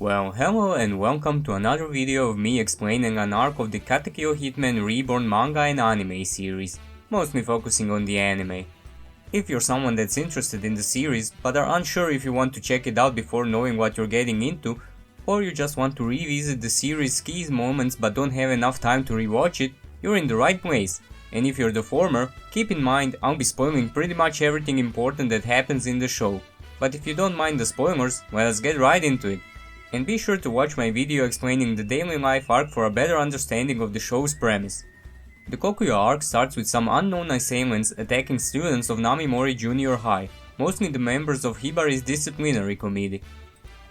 Well, hello and welcome to another video of me explaining an arc of the Katekyo Hitman Reborn manga and anime series, mostly focusing on the anime. If you're someone that's interested in the series, but are unsure if you want to check it out before knowing what you're getting into, or you just want to revisit the series' key moments but don't have enough time to rewatch it, you're in the right place. And if you're the former, keep in mind I'll be spoiling pretty much everything important that happens in the show. But if you don't mind the spoilers, let us get right into it. And be sure to watch my video explaining the daily life arc for a better understanding of the show's premise. The Kokuyo arc starts with some unknown assailants attacking students of Namimori Junior High, mostly the members of Hibari's disciplinary committee.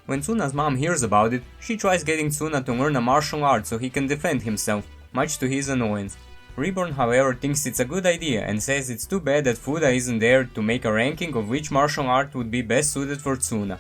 When Tsuna's mom hears about it, she tries getting Tsuna to learn a martial art so he can defend himself, much to his annoyance. Reborn, however, thinks it's a good idea and says it's too bad that Fuda isn't there to make a ranking of which martial art would be best suited for Tsuna.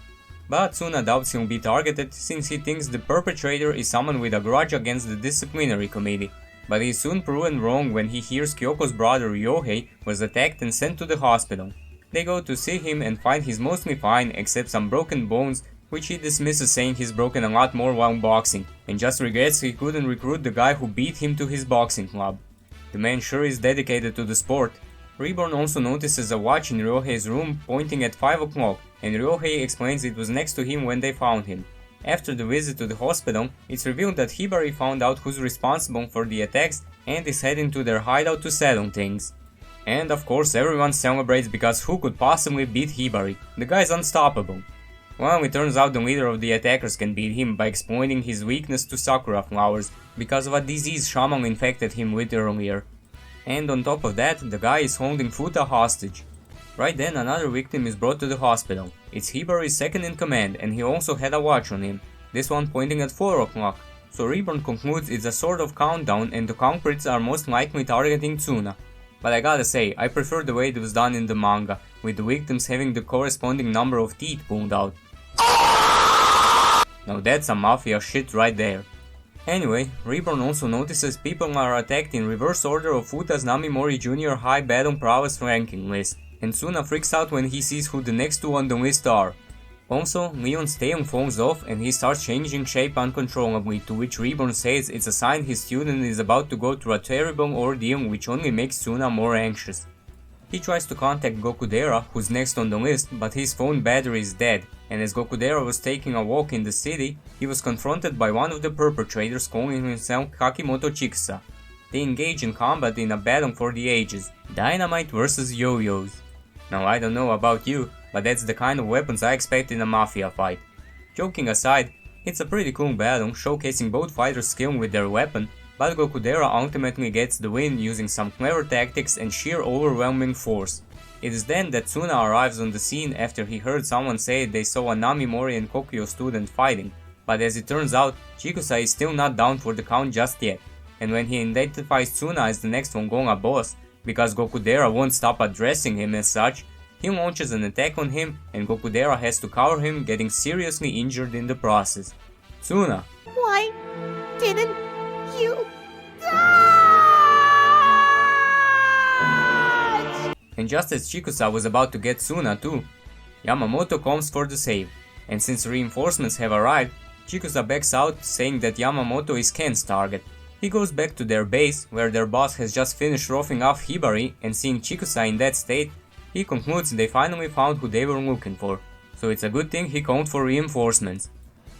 But Tsuna doubts he'll be targeted since he thinks the perpetrator is someone with a grudge against the disciplinary committee. But he's soon proven wrong when he hears Kyoko's brother Ryohei was attacked and sent to the hospital. They go to see him and find he's mostly fine except some broken bones, which he dismisses saying he's broken a lot more while boxing, and just regrets he couldn't recruit the guy who beat him to his boxing club. The man sure is dedicated to the sport. Reborn also notices a watch in Ryohei's room pointing at 5 o'clock, and Ryohei explains it was next to him when they found him. After the visit to the hospital, it's revealed that Hibari found out who's responsible for the attacks and is heading to their hideout to settle things. And of course everyone celebrates because who could possibly beat Hibari? The guy's unstoppable. Well, it turns out the leader of the attackers can beat him by exploiting his weakness to sakura flowers because of a disease Shaman infected him with earlier. And on top of that, the guy is holding Futa hostage. Right then another victim is brought to the hospital. It's Hibari's second in command and he also had a watch on him, this one pointing at 4 o'clock. So Reborn concludes it's a sort of countdown and the culprits are most likely targeting Tsuna. But I gotta say, I prefer the way it was done in the manga, with the victims having the corresponding number of teeth pulled out. Now that's some mafia shit right there. Anyway, Reborn also notices people are attacked in reverse order of Futa's Namimori Junior High Battle Prowess ranking list, and Tsuna freaks out when he sees who the next two on the list are. Also, Leon's tail falls off and he starts changing shape uncontrollably, to which Reborn says it's a sign his student is about to go through a terrible ordeal which only makes Tsuna more anxious. He tries to contact Gokudera, who's next on the list, but his phone battery is dead, and as Gokudera was taking a walk in the city, he was confronted by one of the perpetrators calling himself Kakimoto Chikusa. They engage in combat in a battle for the ages, dynamite versus yo-yos. Now I don't know about you, but that's the kind of weapons I expect in a mafia fight. Joking aside, it's a pretty cool battle showcasing both fighters' skill with their weapon, but Gokudera ultimately gets the win using some clever tactics and sheer overwhelming force. It is then that Tsuna arrives on the scene after he heard someone say they saw a Namimori and Kokuyo student fighting, but as it turns out, Chikusa is still not down for the count just yet, and when he identifies Tsuna as the next Vongonga boss, because Gokudera won't stop addressing him as such, he launches an attack on him and Gokudera has to cover him, getting seriously injured in the process. Tsuna. Why didn't you dodge? And just as Chikusa was about to get Tsuna too, Yamamoto comes for the save, and since reinforcements have arrived, Chikusa backs out saying that Yamamoto is Ken's target. He goes back to their base, where their boss has just finished roughing off Hibari, and seeing Chikusa in that state, he concludes they finally found who they were looking for, so it's a good thing he called for reinforcements.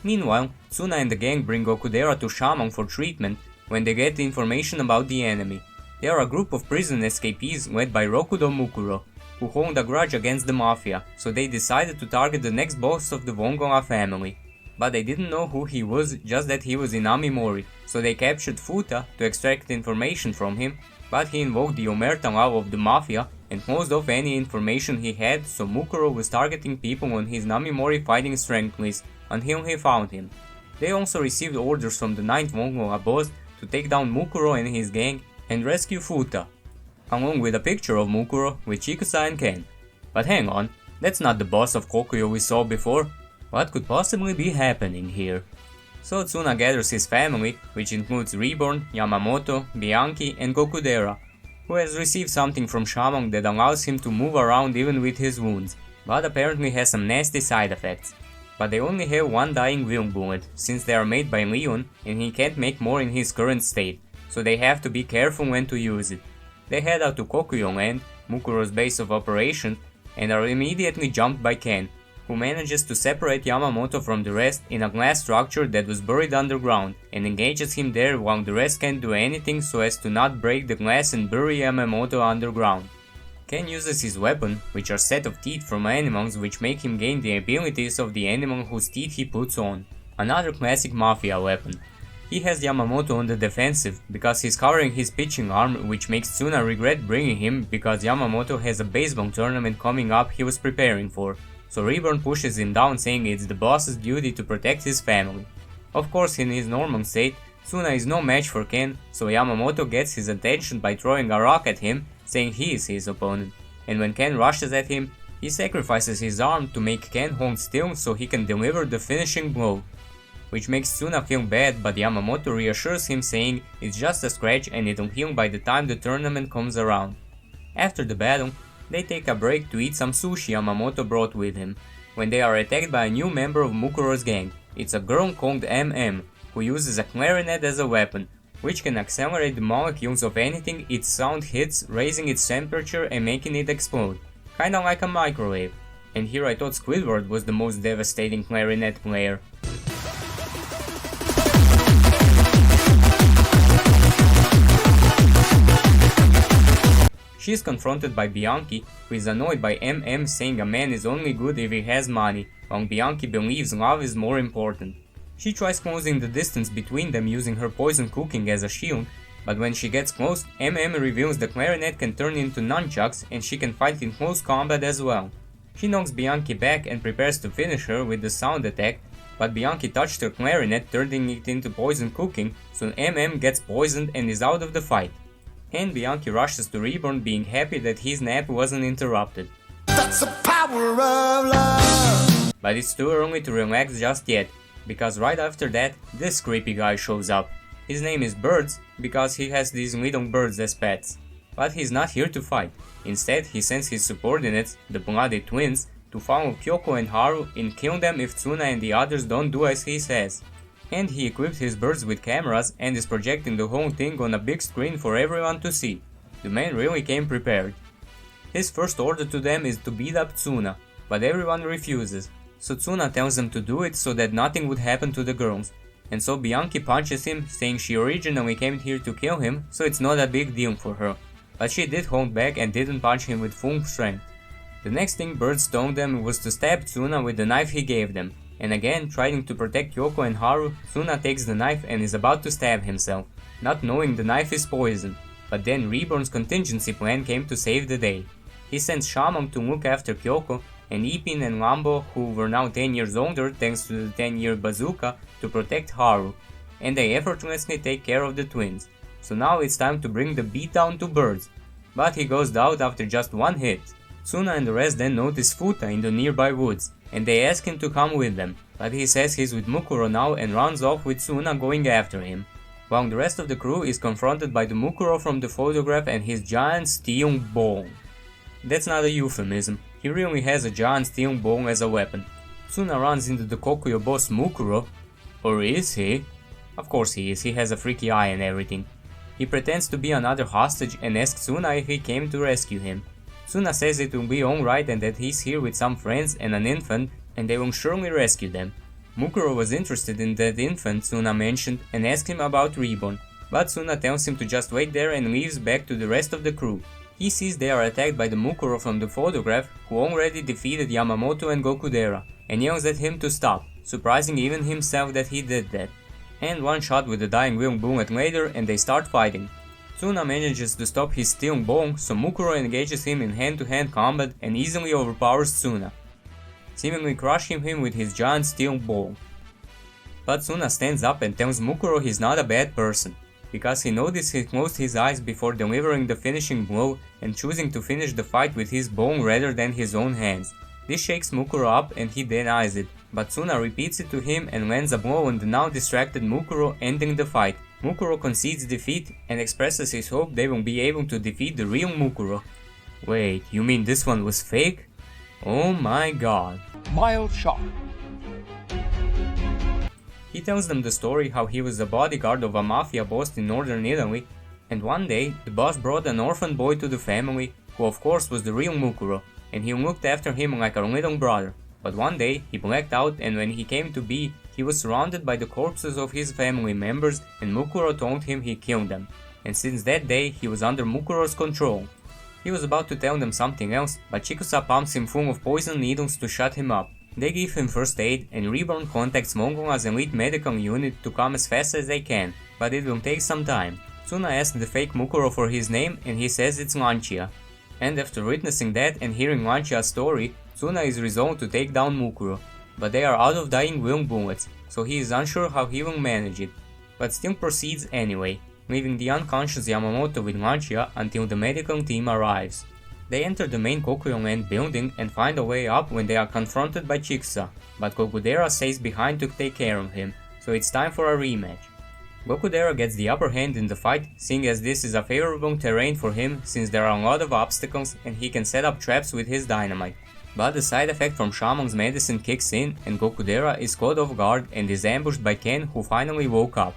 Meanwhile, Tsuna and the gang bring Gokudera to Shaman for treatment when they get the information about the enemy. They are a group of prison escapees led by Rokudo Mukuro, who hold a grudge against the mafia, so they decided to target the next boss of the Vongonga family. But they didn't know who he was, just that he was in Namimori, so they captured Futa to extract information from him, but he invoked the Omerta law of the mafia and closed off any information he had, so Mukuro was targeting people on his Namimori fighting strength list until he found him. They also received orders from the 9th Vongonga boss to take down Mukuro and his gang and rescue Futa, along with a picture of Mukuro with Chikusa and Ken. But hang on, that's not the boss of Kokuyo we saw before. What could possibly be happening here? So Tsuna gathers his family, which includes Reborn, Yamamoto, Bianchi and Gokudera, who has received something from Shaman that allows him to move around even with his wounds, but apparently has some nasty side effects. but they only have one dying will bullet, since they are made by Leon and he can't make more in his current state, so they have to be careful when to use it. They head out to Kokuyo land, Mukuro's base of operations, and are immediately jumped by Ken, who manages to separate Yamamoto from the rest in a glass structure that was buried underground and engages him there while the rest can't do anything so as to not break the glass and bury Yamamoto underground. Ken uses his weapon, which are set of teeth from animals which make him gain the abilities of the animal whose teeth he puts on. Another classic mafia weapon. He has Yamamoto on the defensive because he's covering his pitching arm, which makes Tsuna regret bringing him because Yamamoto has a baseball tournament coming up he was preparing for. So Reborn pushes him down, saying it's the boss's duty to protect his family. Of course, in his normal state, Tsuna is no match for Ken, so Yamamoto gets his attention by throwing a rock at him, saying he is his opponent. And when Ken rushes at him, he sacrifices his arm to make Ken hold still so he can deliver the finishing blow. Which makes Tsuna feel bad, but Yamamoto reassures him, saying it's just a scratch and it'll heal by the time the tournament comes around. After the battle, they take a break to eat some sushi Yamamoto brought with him, when they are attacked by a new member of Mukuro's gang. It's a girl called MM, who uses a clarinet as a weapon, which can accelerate the molecules of anything its sound hits, raising its temperature and making it explode, kinda like a microwave. And here I thought Squidward was the most devastating clarinet player. She is confronted by Bianchi, who is annoyed by MM saying a man is only good if he has money, while Bianchi believes love is more important. She tries closing the distance between them using her poison cooking as a shield, but when she gets close, MM reveals the clarinet can turn into nunchucks and she can fight in close combat as well. She knocks Bianchi back and prepares to finish her with the sound attack, but Bianchi touched her clarinet, turning it into poison cooking, so MM gets poisoned and is out of the fight. And Bianchi rushes to Reborn, being happy that his nap wasn't interrupted. That's the power of love. But it's too early to relax just yet, because right after that, this creepy guy shows up. His name is Birds, because he has these little birds as pets. But he's not here to fight. Instead, he sends his subordinates, the Bloody Twins, to follow Kyoko and Haru and kill them if Tsuna and the others don't do as he says. And he equipped his birds with cameras and is projecting the whole thing on a big screen for everyone to see. The man really came prepared. His first order to them is to beat up Tsuna, but everyone refuses, so Tsuna tells them to do it so that nothing would happen to the girls. And so Bianchi punches him, saying she originally came here to kill him, so it's not a big deal for her. But she did hold back and didn't punch him with full strength. The next thing Birds told them was to stab Tsuna with the knife he gave them. And again, trying to protect Kyoko and Haru, Tsuna takes the knife and is about to stab himself, not knowing the knife is poison. But then Reborn's contingency plan came to save the day. He sends Shaman to look after Kyoko, and Ipin and Lambo, who were now 10 years older thanks to the 10-year bazooka, to protect Haru. And they effortlessly take care of the twins. So now it's time to bring the beatdown to Birds. But he goes down after just one hit. Tsuna and the rest then notice Futa in the nearby woods, and they ask him to come with them, but he says he's with Mukuro now and runs off with Tsuna going after him, while the rest of the crew is confronted by the Mukuro from the photograph and his giant steel ball. That's not a euphemism, he really has a giant steel ball as a weapon. Tsuna runs into the Kokuyo boss Mukuro, or is he? Of course he is, he has a freaky eye and everything. He pretends to be another hostage and asks Tsuna if he came to rescue him. Tsuna says it will be alright and that he's here with some friends and an infant and they will surely rescue them. Mukuro was interested in that infant Tsuna mentioned and asked him about Reborn, but Tsuna tells him to just wait there and leaves back to the rest of the crew. He sees they are attacked by the Mukuro from the photograph, who already defeated Yamamoto and Gokudera, and yells at him to stop, surprising even himself that he did that. And one shot with the dying will bullet later and they start fighting. Tsuna manages to stop his steel ball, so Mukuro engages him in hand-to-hand combat and easily overpowers Tsuna, seemingly crushing him with his giant steel ball. But Tsuna stands up and tells Mukuro he's not a bad person, because he noticed he closed his eyes before delivering the finishing blow and choosing to finish the fight with his ball rather than his own hands. This shakes Mukuro up and he denies it, but Tsuna repeats it to him and lands a blow on the now distracted Mukuro, ending the fight. Mukuro concedes defeat and expresses his hope they will be able to defeat the real Mukuro. Wait, you mean this one was fake? Oh my god. Mild shock. He tells them the story how he was the bodyguard of a mafia boss in northern Italy, and one day the boss brought an orphan boy to the family, who of course was the real Mukuro, and he looked after him like a little brother. But one day he blacked out, and when he came to be, he was surrounded by the corpses of his family members, and Mukuro told him he killed them. And since that day he was under Mukuro's control. He was about to tell them something else, but Chikusa pumps him full of poison needles to shut him up. They give him first aid, and Reborn contacts Mongola's elite medical unit to come as fast as they can, but it will take some time. Tsuna asks the fake Mukuro for his name, and he says it's Lancia. And after witnessing that and hearing Lancia's story, Tsuna is resolved to take down Mukuro. But they are out of dying will bullets, so he is unsure how he will manage it, but still proceeds anyway, leaving the unconscious Yamamoto with Lancia until the medical team arrives. They enter the main Kokuyo land building and find a way up when they are confronted by Chikusa, but Gokudera stays behind to take care of him, so it's time for a rematch. Gokudera gets the upper hand in the fight, seeing as this is a favorable terrain for him since there are a lot of obstacles and he can set up traps with his dynamite. But the side effect from Shaman's medicine kicks in and Gokudera is caught off guard and is ambushed by Ken, who finally woke up.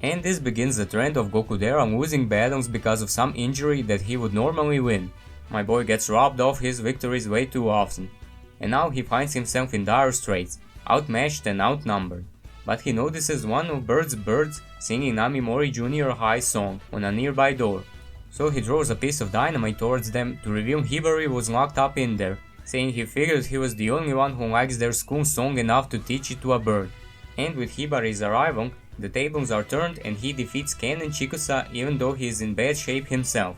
And this begins the trend of Gokudera losing battles because of some injury that he would normally win. My boy gets robbed of his victories way too often. And now he finds himself in dire straits, outmatched and outnumbered. But he notices one of Bird's birds singing Namimori Junior High's song on a nearby door. So he throws a piece of dynamite towards them to reveal Hibari was locked up in there, saying he figured he was the only one who likes their school song enough to teach it to a bird. And with Hibari's arrival, the tables are turned and he defeats Ken and Chikusa even though he is in bad shape himself.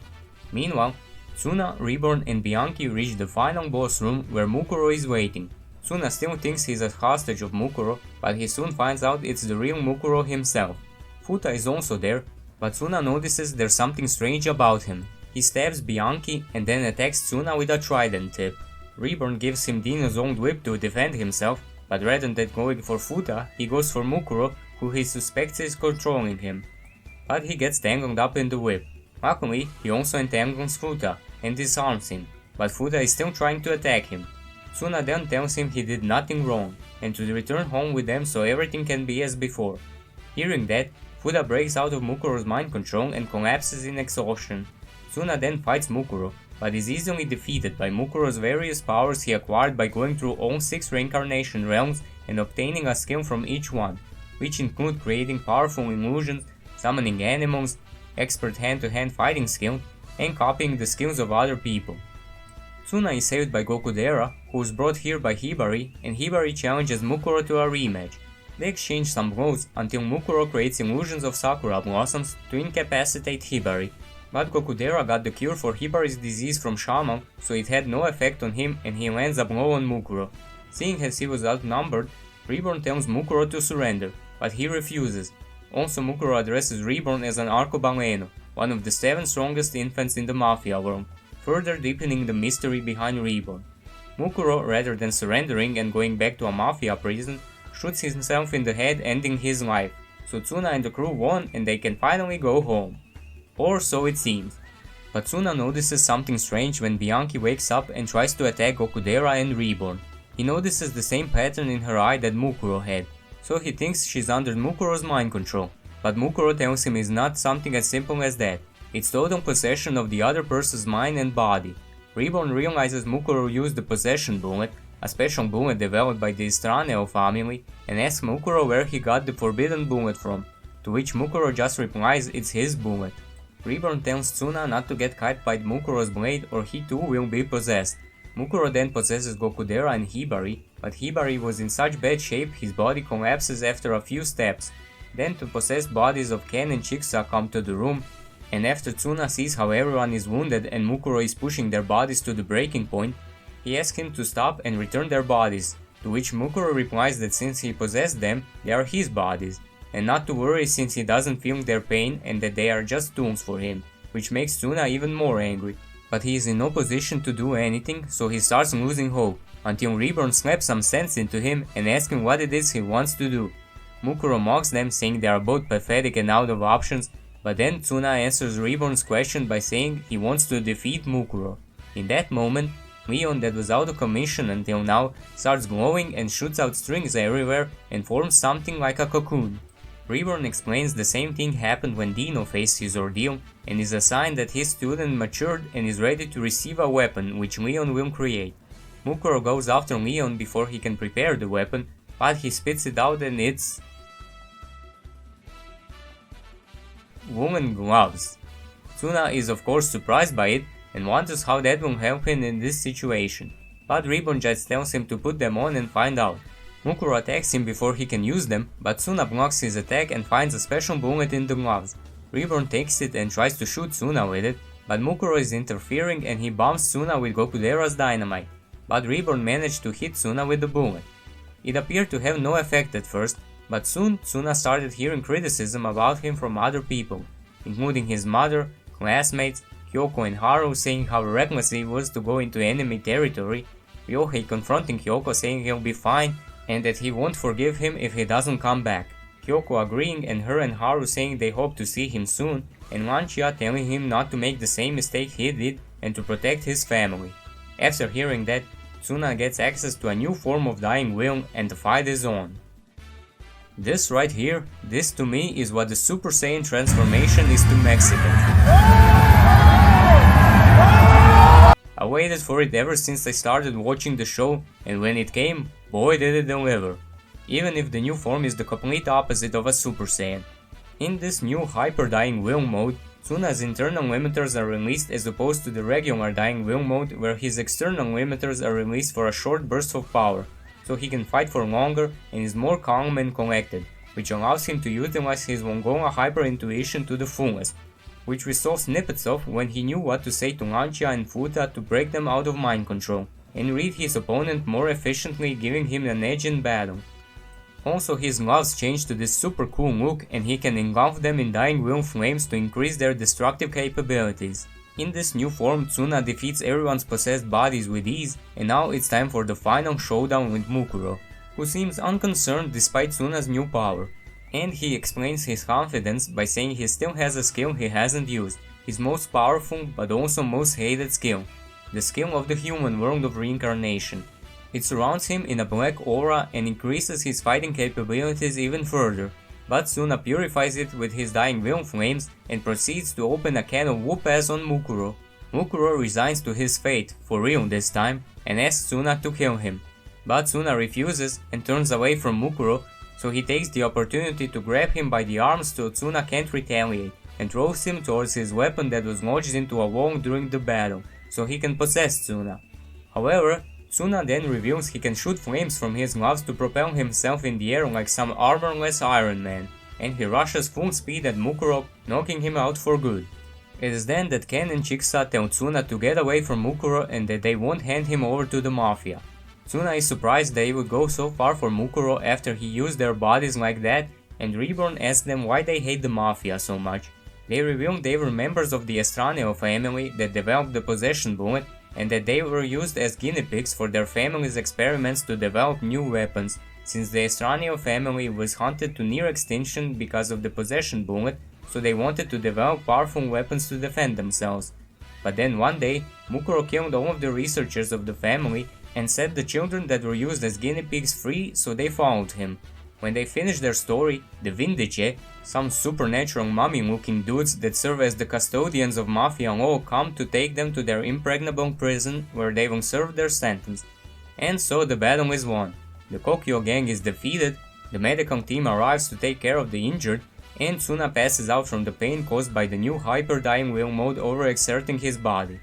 Meanwhile, Tsuna, Reborn and Bianchi reach the final boss room where Mukuro is waiting. Tsuna still thinks he's a hostage of Mukuro, but he soon finds out it's the real Mukuro himself. Futa is also there, but Tsuna notices there's something strange about him. He stabs Bianchi and then attacks Tsuna with a trident tip. Reborn gives him Dino's own whip to defend himself, but rather than going for Futa, he goes for Mukuro, who he suspects is controlling him. But he gets tangled up in the whip. Luckily, he also entangles Futa and disarms him, but Futa is still trying to attack him. Tsuna then tells him he did nothing wrong, and to return home with them so everything can be as before. Hearing that, Futa breaks out of Mukuro's mind control and collapses in exhaustion. Tsuna then fights Mukuro, but is easily defeated by Mukuro's various powers he acquired by going through all 6 reincarnation realms and obtaining a skill from each one, which include creating powerful illusions, summoning animals, expert hand-to-hand fighting skill, and copying the skills of other people. Tsuna is saved by Gokudera, who is brought here by Hibari, and Hibari challenges Mukuro to a rematch. They exchange some blows until Mukuro creates illusions of sakura blossoms to incapacitate Hibari. But Gokudera got the cure for Hibari's disease from Shaman, so it had no effect on him and he lands a blow on Mukuro. Seeing as he was outnumbered, Reborn tells Mukuro to surrender, but he refuses. Also, Mukuro addresses Reborn as an arcobaleno, one of the 7 strongest infants in the Mafia world, further deepening the mystery behind Reborn. Mukuro, rather than surrendering and going back to a Mafia prison, shoots himself in the head, ending his life, so Tsuna and the crew won and they can finally go home. Or so it seems. But Tsuna notices something strange when Bianchi wakes up and tries to attack Gokudera and Reborn. He notices the same pattern in her eye that Mukuro had, so he thinks she's under Mukuro's mind control, but Mukuro tells him it's not something as simple as that. It's total possession of the other person's mind and body. Reborn realizes Mukuro used the possession bullet, a special bullet developed by the Estraneo family, and asks Mukuro where he got the forbidden bullet from, to which Mukuro just replies it's his bullet. Reborn tells Tsuna not to get caught by Mukuro's blade or he too will be possessed. Mukuro then possesses Gokudera and Hibari, but Hibari was in such bad shape his body collapses after a few steps. Then the possessed bodies of Ken and Chikusa come to the room, and after Tsuna sees how everyone is wounded and Mukuro is pushing their bodies to the breaking point, he asks him to stop and return their bodies, to which Mukuro replies that since he possessed them, they are his bodies, and not to worry since he doesn't feel their pain and that they are just tools for him, which makes Tsuna even more angry. But he is in no position to do anything, so he starts losing hope, until Reborn slaps some sense into him and asks him what it is he wants to do. Mukuro mocks them, saying they are both pathetic and out of options, but then Tsuna answers Reborn's question by saying he wants to defeat Mukuro. In that moment, Leon, that was out of commission until now, starts glowing and shoots out strings everywhere and forms something like a cocoon. Reborn explains the same thing happened when Dino faced his ordeal, and is a sign that his student matured and is ready to receive a weapon which Leon will create. Mukuro goes after Leon before he can prepare the weapon, but he spits it out and it's woolen gloves. Tsuna is of course surprised by it and wonders how that will help him in this situation, but Reborn just tells him to put them on and find out. Mukuro attacks him before he can use them, but Tsuna blocks his attack and finds a special bullet in the gloves. Reborn takes it and tries to shoot Tsuna with it, but Mukuro is interfering and he bombs Tsuna with Gokudera's dynamite, but Reborn managed to hit Tsuna with the bullet. It appeared to have no effect at first, but soon Tsuna started hearing criticism about him from other people, including his mother, classmates, Hyoko and Haru saying how reckless he was to go into enemy territory, Ryohei confronting Hyoko saying he'll be fine and that he won't forgive him if he doesn't come back, Hyoko agreeing and her and Haru saying they hope to see him soon, and Lancia telling him not to make the same mistake he did and to protect his family. After hearing that, Tsuna gets access to a new form of Dying Will and the fight is on. This right here, this to me is what the Super Saiyan transformation is to Mexicans. I waited for it ever since I started watching the show, and when it came, boy did it deliver. Even if the new form is the complete opposite of a Super Saiyan. In this new Hyper Dying Will mode, Tsuna's internal limiters are released as opposed to the regular Dying Will mode where his external limiters are released for a short burst of power, so he can fight for longer and is more calm and collected, which allows him to utilize his Wongola Hyper Intuition to the fullest, which we saw snippets of when he knew what to say to Lancia and Futa to break them out of mind control, and read his opponent more efficiently, giving him an edge in battle. Also, his gloves change to this super cool look and he can engulf them in Dying Will flames to increase their destructive capabilities. In this new form, Tsuna defeats everyone's possessed bodies with ease, and now it's time for the final showdown with Mukuro, who seems unconcerned despite Tsuna's new power. And he explains his confidence by saying he still has a skill he hasn't used, his most powerful but also most hated skill, the skill of the human world of reincarnation. It surrounds him in a black aura and increases his fighting capabilities even further, but Tsuna purifies it with his Dying Will flames and proceeds to open a can of whoop-ass on Mukuro. Mukuro resigns to his fate, for real this time, and asks Tsuna to kill him, but Tsuna refuses and turns away from Mukuro, so he takes the opportunity to grab him by the arms so Tsuna can't retaliate, and throws him towards his weapon that was lodged into a wall during the battle, so he can possess Tsuna. However, Tsuna then reveals he can shoot flames from his gloves to propel himself in the air like some armorless Iron Man, and he rushes full speed at Mukuro, knocking him out for good. It is then that Ken and Chiksa tell Tsuna to get away from Mukuro and that they won't hand him over to the Mafia. Tsuna is surprised they would go so far for Mukuro after he used their bodies like that, and Reborn asks them why they hate the Mafia so much. They reveal they were members of the Estraneo family that developed the possession bullet, and that they were used as guinea pigs for their family's experiments to develop new weapons, since the Estraneo family was hunted to near extinction because of the possession bullet, so they wanted to develop powerful weapons to defend themselves. But then one day, Mukuro killed all of the researchers of the family and set the children that were used as guinea pigs free, so they followed him. When they finish their story, the Vindice, some supernatural mummy-looking dudes that serve as the custodians of Mafia law, come to take them to their impregnable prison where they will serve their sentence. And so the battle is won. The Kokuyo gang is defeated, the medical team arrives to take care of the injured, and Tsuna passes out from the pain caused by the new Hyper Dying Will mode overexerting his body.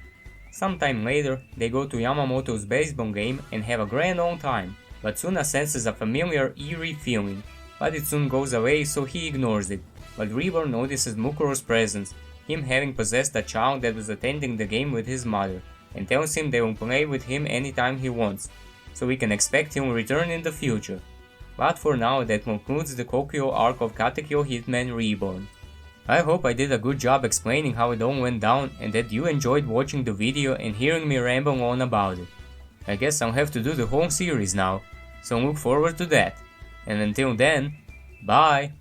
Sometime later, they go to Yamamoto's baseball game and have a grand old time, but Tsuna senses a familiar, eerie feeling, but it soon goes away, so he ignores it. But Reborn notices Mukuro's presence, him having possessed a child that was attending the game with his mother, and tells him they will play with him anytime he wants, so we can expect him to return in the future. But for now, that concludes the Kokuyo arc of Katekyo Hitman Reborn. I hope I did a good job explaining how it all went down and that you enjoyed watching the video and hearing me ramble on about it. I guess I'll have to do the whole series now, so look forward to that. And until then, bye!